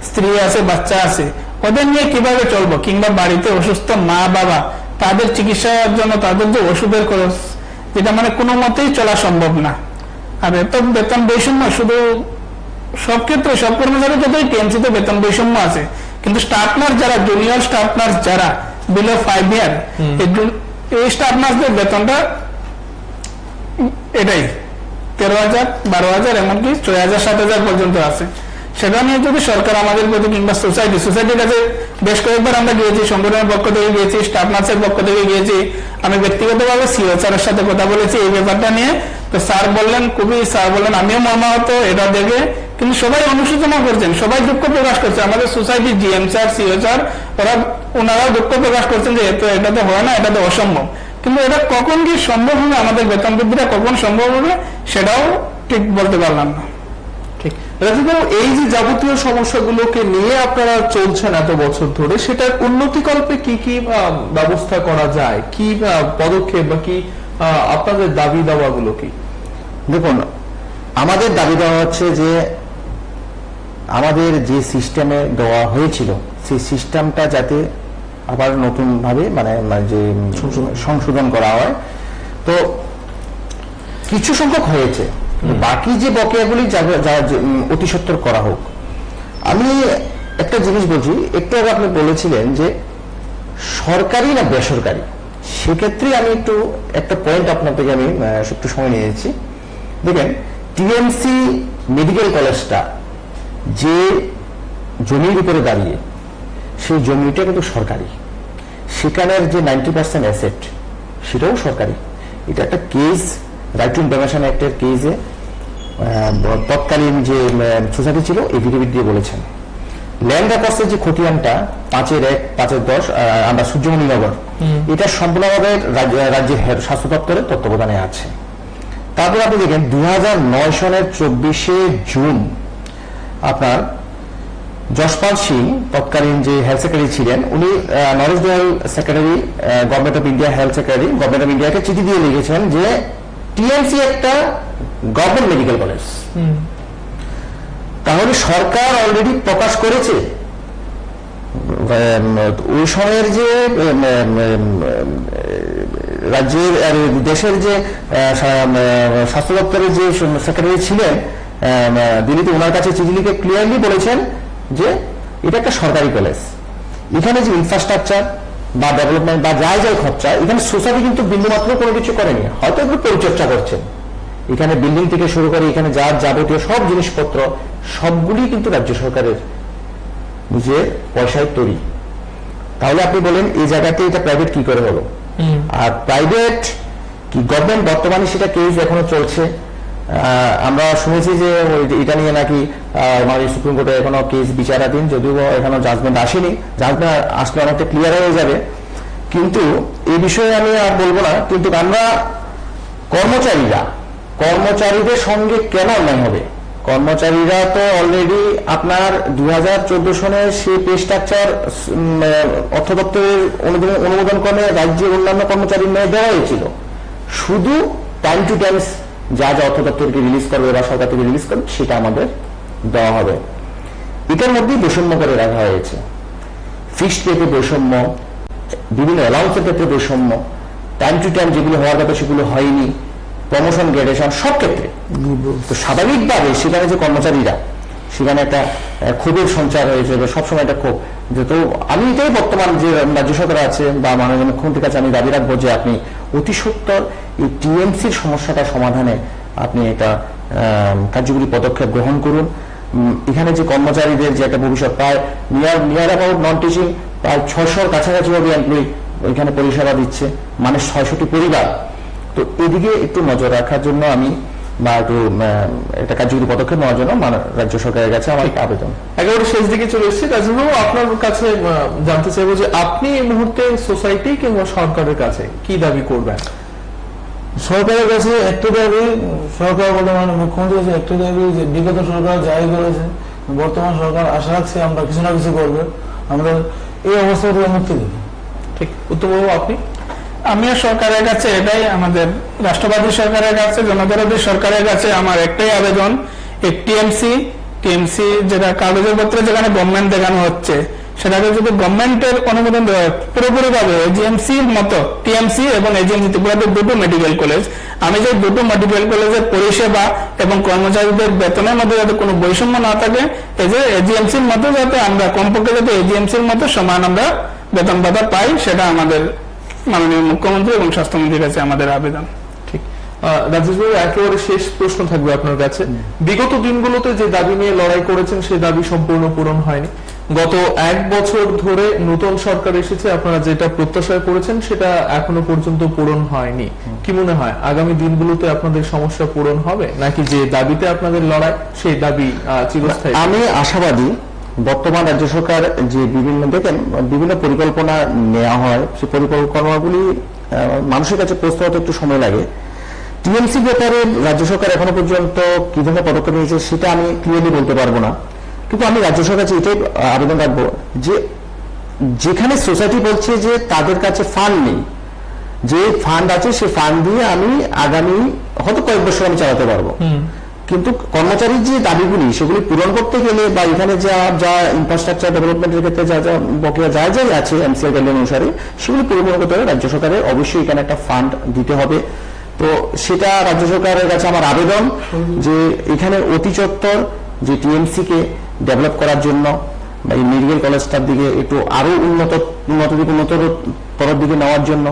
Speaker 4: স্ত্রী আছে, বাচ্চা আছে, ওদের নিয়ে কিভাবে চলবো? কিংবা বাড়িতে অসুস্থ মা বাবা, তাদের চিকিৎসার জন্য তাদের যে ওষুধের খরচ, যেটা মানে কোনো মতেই চলা সম্ভব না। আর এত বেতন বৈষম্য শুধু সব ক্ষেত্রে, সব কর্মচারীর ক্ষেত্রে টিএমসিতে বেতন বৈষম্য আছে, কিন্তু স্টাফ নার্স যারা, জুনিয়র স্টাফ নার্স যারা বিলো 5 ইয়ার, এই স্টাফ নার্সদের বেতনটা এটাই 13,000, 12,000, এমনকি 6,000, 7,000 পর্যন্ত আছে। সেটা নিয়ে যদি সরকার আমাদের প্রতি কিংবা সোসাইটির কাছে বেশ কয়েকবার আমরা গিয়েছি, সংগঠনের পক্ষ থেকে গিয়েছি, স্টাফ নার্সের পক্ষ থেকে গিয়েছি, আমি ব্যক্তিগতভাবে সিও স্যারের সাথে কথা বলেছি এই ব্যাপারটা নিয়ে। তো স্যার বললেন, আমিও মর্মাহত এটা দেখে, কিন্তু সবাই অনুশোচনা করছেন, সবাই দুঃখ প্রকাশ করছে। আমাদের সোসাইটির জিএম স্যার, সিও স্যার, ওনারাও দুঃখ প্রকাশ করছেন যে এটা তো হয় না, এটা তো অসম্ভব। কিন্তু এটা কখন কি সম্ভব হবে, আমাদের বেতন বৃদ্ধিটা কখন সম্ভব হবে, সেটাও ঠিক বলতে পারলাম না।
Speaker 2: ঠিক, রাজীববাবু, এই যে যাবতীয় সমস্যাগুলোকে নিয়ে আপনারা চলছেন এত বছর ধরে, সেটার উন্নতিকল্পে কি কি ব্যবস্থা করা যায়, কি পদক্ষেপ বা কি আপনাদের দাবি দাওয়াগুলো কি?
Speaker 1: দেখুন, আমাদের দাবি দেওয়া হচ্ছে যে আমাদের যে সিস্টেমে দেওয়া হয়েছিল সেই সিস্টেমটা যাতে আবার নতুন ভাবে মানে যে সংশোধন করা হয়। তো কিছু সংখ্যক হয়েছে, বাকি যে বকেয়াগুলি অতি সত্বর করা হোক। আমি একটা জিনিস বলছি, একটু আগে আপনি বলেছিলেন যে সরকারি না বেসরকারি, সেক্ষেত্রে আমি একটু একটা পয়েন্ট আপনার থেকে আমি একটু সময় নিয়ে নিচ্ছি। দেখেন, টিএমসি মেডিকেল কলেজটা যে জমির উপরে দাঁড়িয়ে, সেই জমিটা কিন্তু সরকারি, সেখানের যে 90% অ্যাসেট সেটাও সরকারি। এটা একটা কেস রাইট টু ইনফরমেশন অ্যাক্টের কেসে তৎকালীন যে সোসাইটি ছিল এফিডেভিট দিয়ে বলেছেন ল্যান্ড রেকর্ডসের যে খতিয়ানটা 5/1/10 আমরা সূর্যমণিনগর এটা সম্পূর্ণভাবে রাজ্যের স্বাস্থ্য দপ্তরের তত্ত্বাবধানে আছে। তারপর আপনি দেখেন 2009 সনের 24শে জুন আপনার যশপাল সিং তৎকালীন যে হেলথ সেক্রেটারি ছিলেন উনি Naresh Dayal secretary government of India health secretary government of ইন্ডিয়াকে চিঠি দিয়ে লিখেছেন যে টিএমসি একটা গভর্নমেন্ট মেডিকেল কলেজ। তাহলে সরকার অলরেডি প্রকাশ করেছে ওই সময়ের যে রাজ্যের দেশের যে স্বাস্থ্য দপ্তরের যে সেক্রেটারি ছিলেন দিল্লিতে, ওনার কাছে চিঠি লিখে ক্লিয়ারলি বলেছেন যে এটা একটা সরকারি কলেজ। এখানে যে ইনফ্রাস্ট্রাকচার বা ডেভেলপমেন্ট বা যাই যাই খরচা, এখানে সোসাইটি কিন্তু বিন্দুমাত্র কোনো কিছু করেনি, হয়তো একটু পরিচর্যা করছেন। এখানে বিল্ডিং থেকে শুরু করে এখানে যা যাবতীয় সব জিনিসপত্র সবগুলি কিন্তু রাজ্য সরকারের নিজের পয়সায় তৈরি। তাহলে আপনি বলেন এই জায়গাতে এটা প্রাইভেট কি করে হলো? আর প্রাইভেট কি গভর্নমেন্ট বর্তমানে সেটা কেস এখনো চলছে। আমরা শুনেছি যে এটা নিয়ে নাকি আমাদের সুপ্রিম কোর্টে এখনো কেস বিচারাধীন, যদিও এখনো জাজমেন্ট আসেনি। জাজমেন্ট আসলে অনেকটা ক্লিয়ার হয়ে যাবে, কিন্তু এই বিষয়ে আমি আর বলবো না। কিন্তু আমরা কর্মচারীদের সঙ্গে কেন অন্যায় হবে? কর্মচারীরা তো অলরেডি আপনার 2014 সনে সেই পে স্ট্রাকচার অর্থ দপ্তরের অনুমোদন ক্রমে রাজ্যের অন্যান্য কর্মচারীর ন্যায় দেওয়া হয়েছিল। শুধু টাইম টু টাইম যা যা অর্থ দপ্তরকে রিলিজ করবে বা সরকার থেকে রিলিজ করবে সেটা আমাদের দেওয়া হবে। এটার মধ্যেই বৈষম্য করে রাখা হয়েছে। ফিক্সড পেতে বৈষম্য, বিভিন্ন অ্যালাউন্সের ক্ষেত্রে বৈষম্য, টাইম টু টাইম যেগুলো হওয়ার কথা সেগুলো হয়নি, প্রমোশন গ্রেডেশন সব ক্ষেত্রে। তো স্বাভাবিকভাবে সেখানে যে কর্মচারীরা সেখানে একটা ক্ষোভের সঞ্চার হয়েছে, সবসময় একটা ক্ষোভ। যেহেতু আমি এটাই বর্তমান যে রাজ্য সরকার আছে বা মাননীয় মুখ্যমন্ত্রীর কাছে আমি দাবি রাখবো যে আপনি অতি সত্বর এই টিএমসির সমস্যাটা সমাধানে আপনি একটা কার্যকরী পদক্ষেপ গ্রহণ করুন। এখানে যে কর্মচারীদের যে একটা ভবিষ্যৎ প্রায় নিয়ার অ্যাবাউট নন টিচিং প্রায় 600-র কাছাকাছি ভাবে এমপ্লয়ি এখানে পরিষেবা দিচ্ছে, মানে 600টি পরিবার। তো এদিকে একটু নজর রাখার জন্য আমি বা একটু একটা কার্যকরী পদক্ষেপ নেওয়ার জন্য রাজ্য সরকারের কাছে আমার আবেদন।
Speaker 2: একেবারে শেষ দিকে চলে এসেছি, তার জন্য আপনার কাছে জানতে চাইবো যে আপনি এই মুহূর্তে সোসাইটি কিংবা সরকারের কাছে কি দাবি করবেন?
Speaker 3: সরকারের কাছে একটা দাবি, সরকার বলে মানে মুখ্যমন্ত্রীর কাছে একটা দাবি যে বিগত সরকার যাই করেছে বর্তমান সরকার আশা রাখছে আমরা কিছু না কিছু করবে, আমরা এই অবস্থা থেকে মুক্তি দেব।
Speaker 2: ঠিক, উত্তমবাবু আপনি?
Speaker 4: আমিও সরকারের কাছে এটাই, আমাদের রাষ্ট্রবাদী সরকারের কাছে, জনদরদী সরকারের কাছে আমার একটাই আবেদন, এই টিএমসি যেটা কাগজের পত্রে যেখানে গভর্নমেন্ট দেখানো হচ্ছে সেটাকে যদি গভর্নমেন্টের অনুমোদন দেওয়া হয় পুরোপুরি ভাবে এজিএমসির মতো, টিএমসি এবং এজিএমসি ত্রিপুরাতে দুটো মেডিকেল কলেজ, আমি যে দুটো মেডিকেল কলেজের পরিষেবা এবং কর্মচারীদের বেতনের মধ্যে যাতে কোনো বৈষম্য না থাকে, এই যে এজিএমসির মতো যাতে আমরা কমপক্ষে যাতে এজিএমসির মতো সমান আমরা বেতন ভাতা পাই, সেটা আমাদের মাননীয় মুখ্যমন্ত্রী এবং স্বাস্থ্যমন্ত্রীর কাছে আমাদের আবেদন।
Speaker 2: ঠিক, রাজেশবাবু একেবারে শেষ প্রশ্ন থাকবে আপনার কাছে। বিগত দিনগুলোতে যে দাবি নিয়ে লড়াই করেছেন সেই দাবি সম্পূর্ণ পূরণ হয়নি। গত 1 বছর ধরে নতুন সরকার এসেছে, আপনারা যেটা প্রত্যাশা করেছেন সেটা এখনো পর্যন্ত পূরণ হয়নি। কি মনে হয় আগামী দিনগুলোতে আপনাদের সমস্যা পূরণ হবে, নাকি যে দাবিতে আপনাদের লড়াই সেই দাবি চিরস্থায়ী?
Speaker 1: আমি আশাবাদী বর্তমান রাজ্য সরকার যে বিভিন্ন পরিকল্পনা নেওয়া হয়, সেই পরিকল্পনাগুলি মানুষের কাছে পৌঁছতে হতে একটু সময় লাগে। টিএমসি ব্যাপারে রাজ্য সরকার এখনো পর্যন্ত কি ধরনের পদক্ষেপ নিয়েছে সেটা আমি ক্লিয়ারলি বলতে পারবো না, কিন্তু আমি রাজ্য সরকার কাছে এটাই আবেদন রাখবো যে যেখানে সোসাইটি বলছে যে তাদের কাছে ফান্ড নেই, যে ফান্ড আছে সে ফান্ড দিয়ে আমি আগামী হয়তো কয়েক বছর আমি চালাতে পারবো, কিন্তু কর্মচারীর যে দাবিগুলি সেগুলি পূরণ করতে গেলে বা এখানে যা ইনফ্রাস্ট্রাকচার ডেভেলপমেন্টের ক্ষেত্রে যা বকেয়া যাই আছে এমসিআর গাইডলাইন অনুসারে সেগুলি পূরণ করতে হবে। রাজ্য সরকারের অবশ্যই এখানে একটা ফান্ড দিতে হবে। তো সেটা রাজ্য সরকারের কাছে আমার আবেদন যে এখানে অতি চত্বর যে টিএমসি কে ডেভেলপ করার জন্য বা এই মেডিকেল কলেজটার দিকে একটু আরো উন্নততর দিকে নেওয়ার জন্য,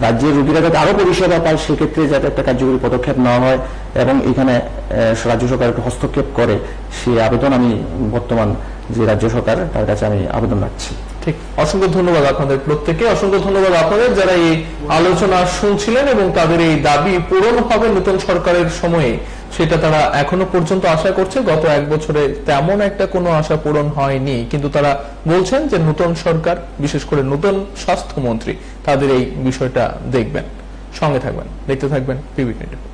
Speaker 1: রাজ্যের রোগীরা যাতে আরো পরিষেবা পায় সেক্ষেত্রে যাতে একটা কার্যকরী পদক্ষেপ নেওয়া হয় এবং এখানে রাজ্য সরকার একটু হস্তক্ষেপ করে, সেই আবেদন আমি বর্তমান যে রাজ্য সরকার তার কাছে আমি আবেদন রাখছি।
Speaker 2: ঠিক, অসংখ্য ধন্যবাদ আপনাদের প্রত্যেককে, অসংখ্য ধন্যবাদ আপনাদের যারা এই আলোচনা শুনছিলেন এবং তাদের এই দাবি পূরণ হবে নতুন সরকারের সময়ে সেটা তারা এখনো পর্যন্ত আশা করছে। গত 1 বছরে তেমন একটা কোনো আশা পূরণ হয়নি, কিন্তু তারা বলছেন যে নতুন সরকার, বিশেষ করে নতুন স্বাস্থ্যমন্ত্রী তাদের এই বিষয়টা দেখবেন। সঙ্গে থাকবেন, দেখতে থাকবেন পিবিকে।